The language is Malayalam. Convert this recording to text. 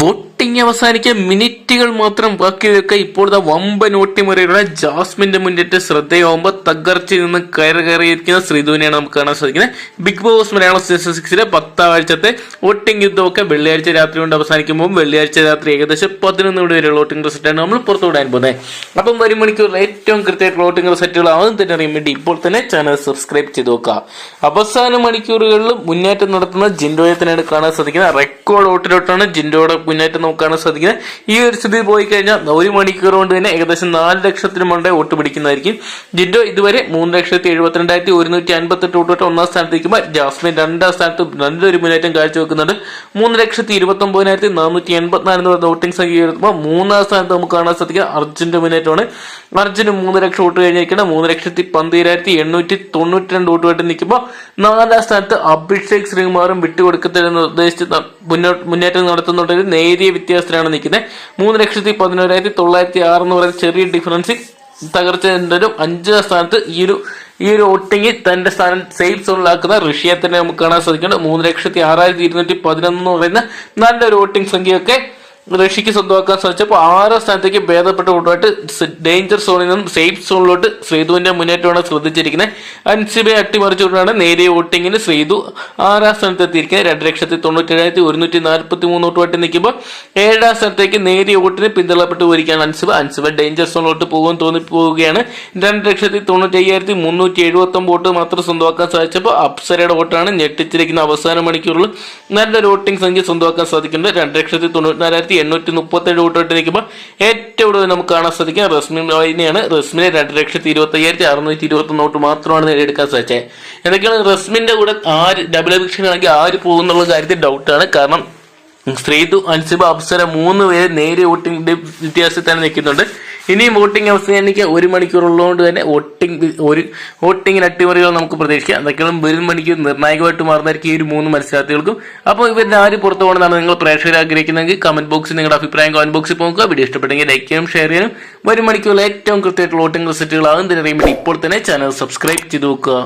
വോട്ടിംഗ് അവസാനിക്കാൻ മിനിറ്റുകൾ മാത്രം ബാക്കി വെക്കുക. ഇപ്പോഴത്തെ വമ്പൻ വോട്ടിമുറയുടെ ജാസ്മിന്റെ മുന്നിട്ട് ശ്രദ്ധയാവുമ്പോൾ തകർച്ചയിൽ നിന്ന് കയറിയിരിക്കുന്ന ശ്രീധുവിനെയാണ് നമുക്ക് കാണാൻ സാധിക്കുന്നത്. ബിഗ് ബോസ് മലയാളം സീസൺ 6 10 ആഴ്ചത്തെ വോട്ടിംഗ് യുദ്ധമൊക്കെ വെള്ളിയാഴ്ച രാത്രി കൊണ്ട് അവസാനിക്കുമ്പോൾ വെള്ളിയാഴ്ച രാത്രി ഏകദേശം 11 മണി വരെയുള്ള വോട്ടിംഗ് റിസൾട്ടാണ് നമ്മൾ പുറത്തുവിടാൻ പോകുന്നത്. അപ്പം വരും മണിക്കൂറിൽ ഏറ്റവും കൃത്യമായിട്ടുള്ള വോട്ടിംഗ് റിസൾട്ടുകൾ ആദ്യം തന്നെ അറിയാൻ വേണ്ടി ഇപ്പോൾ തന്നെ ചാനൽ സബ്സ്ക്രൈബ് ചെയ്ത് നോക്കുക. അവസാന മണിക്കൂറുകളിൽ മുന്നേറ്റം നടത്തുന്ന ജിൻഡോയത്തിനാണ് കാണാൻ സാധിക്കുന്നത്. റെക്കോർഡ് വോട്ടിലോട്ടാണ് ജിൻഡോയുടെ മുന്നേറ്റം നോക്കാണ് സാധിക്കുന്നത്. ഈ ഒരു സ്ഥിതി പോയി കഴിഞ്ഞാൽ 1 മണിക്കൂർ കൊണ്ട് തന്നെ ഏകദേശം 4 ലക്ഷത്തിന് മുമ്പേ വോട്ട് പിടിക്കുന്നതായിരിക്കും. ജിൻഡോ ഇതുവരെ 3,72,158 വോട്ട് ഒന്നാം സ്ഥാനത്തേക്കുമ്പോൾ ജാസ്മിൻ രണ്ടാം സ്ഥാനത്ത് നല്ലൊരു മുന്നേറ്റം കാഴ്ചവെക്കുന്നുണ്ട്. 3,29,484 എന്ന് പറയുന്ന വോട്ടിംഗ് സംഖ്യ വരുമ്പോൾ മൂന്നാം സ്ഥാനത്ത് നമുക്ക് കാണാൻ സാധിക്കുക അർജുന്റെ മുന്നേറ്റമാണ്. അർജുന് 3 ലക്ഷം വോട്ട് കഴിഞ്ഞിരിക്കണം. 3,12,292 വോട്ടുമായിട്ട് നിൽക്കുമ്പോൾ 4ാം സ്ഥാനത്ത് അഭിഷേക് ശ്രീകുമാറും വിട്ടുകൊടുക്കത്തില്ലെന്ന് ഉദ്ദേശിച്ച് മുന്നേറ്റം നടത്തുന്നുണ്ട്. നേരിയ വ്യത്യാസത്തിലാണ് നിൽക്കുന്നത്. 3,11,906 എന്ന് പറയുന്ന ചെറിയ ഡിഫറൻസ് തകർച്ച. 5ാം സ്ഥാനത്ത് ഈ ഒരു വോട്ടിംഗ് തന്റെ സ്ഥാനം സേഫ് സോണിലാക്കുന്ന ഋഷിയെ തന്നെ നമുക്ക് കാണാൻ സാധിക്കുന്നുണ്ട്. 3,06,211 എന്ന് പറയുന്ന നല്ലൊരു വോട്ടിംഗ് സംഖ്യയൊക്കെ ഋഷിക്ക് സ്വന്തമാക്കാൻ സാധിച്ചപ്പോൾ 6ാം സ്ഥാനത്തേക്ക് ഭേദപ്പെട്ട വോട്ടുമായിട്ട് ഡേഞ്ചർ സോണിൽ നിന്നും സേഫ് സോണിലോട്ട് ശ്രീധുവിന്റെ മുന്നേറ്റമാണ് ശ്രദ്ധിച്ചിരിക്കുന്നത്. അൻസിബയെ അട്ടിമറിച്ചുകൊണ്ടാണ് നേരിയ വോട്ടിങ്ങിന് ശ്രീധു 6ാം സ്ഥാനത്ത് എത്തിയിരിക്കുന്നത്. 2,97,143 വോട്ടുമായിട്ട് നിൽക്കുമ്പോൾ 7ാം സ്ഥാനത്തേക്ക് നേരിയ വോട്ടിന് പിന്തള്ളപ്പെട്ടു പോയിരിക്കുകയാണ് അൻസിബ ഡേഞ്ചർ സോണിലോട്ട് പോകുമെന്ന് തോന്നിപ്പോവുകയാണ്. 2,95,379 വോട്ട് മാത്രം സ്വന്തമാക്കാൻ സാധിച്ചപ്പോൾ അപ്സരയുടെ വോട്ടാണ് ഞെട്ടിച്ചിരിക്കുന്ന അവസാന മണിക്കൂറിൽ നല്ലൊരു വോട്ടിംഗ് സംഖ്യ സ്വന്തമാക്കാൻ സാധിക്കുന്നത്. 2,94,837 വോട്ടോട്ട് നിൽക്കുമ്പോൾ ഏറ്റവും കൂടുതൽ നമുക്ക് കാണാൻ സാധിക്കുക റസ്മിനെയാണ്. റസ്മിനെ 2,25,621 വോട്ട് മാത്രമാണ് നേടിയെടുക്കാൻ സാധിച്ചത്. എന്തൊക്കെയാണ് റസ്മിന്റെ കൂടെ ഡബിൾ എവിക്ഷൻ ആണെങ്കിൽ ആര് പോകുന്നുള്ള കാര്യത്തിൽ ഡൗട്ടാണ്. കാരണം ശ്രീധു, അൻസിബ, അപ്സര 3 പേര് നേരിയ വോട്ടിംഗ് വ്യത്യാസത്താണ് നിൽക്കുന്നുണ്ട്. ഇനിയും വോട്ടിംഗ് അവസാനിക്കാൻ 1 മണിക്കൂർ ഉള്ളതുകൊണ്ട് തന്നെ വോട്ടിംഗിന് അട്ടിമറികൾ നമുക്ക് പ്രതീക്ഷിക്കാം. അതൊക്കെയാണ് വരും മണിക്കൂർ നിർണായകമായിട്ട് മാറുന്നതായിരിക്കും ഈ ഒരു 3 മത്സരാർത്ഥികൾക്കും. അപ്പോൾ ഇവരുടെ ആര് പുറത്തു പോകണമെന്നാണ് നിങ്ങൾ പ്രേക്ഷകർ ആഗ്രഹിക്കുന്നതെങ്കിൽ കമന്റ് ബോക്സിൽ നിങ്ങളുടെ അഭിപ്രായം കമന്റ് ബോക്സിൽ പോകുക. വീഡിയോ ഇഷ്ടപ്പെട്ടെങ്കിൽ ലൈക്ക് ചെയ്യാനും ഷെയർ ചെയ്യാനും വരും മണിക്കൂറിൽ ഏറ്റവും കൃത്യമായിട്ടുള്ള വോട്ടിംഗ് റിസൾട്ടുകൾ ആകും തന്നെ അറിയുമ്പോൾ ഇപ്പോൾ തന്നെ ചാനൽ സബ്സ്ക്രൈബ് ചെയ്ത് നോക്കുക.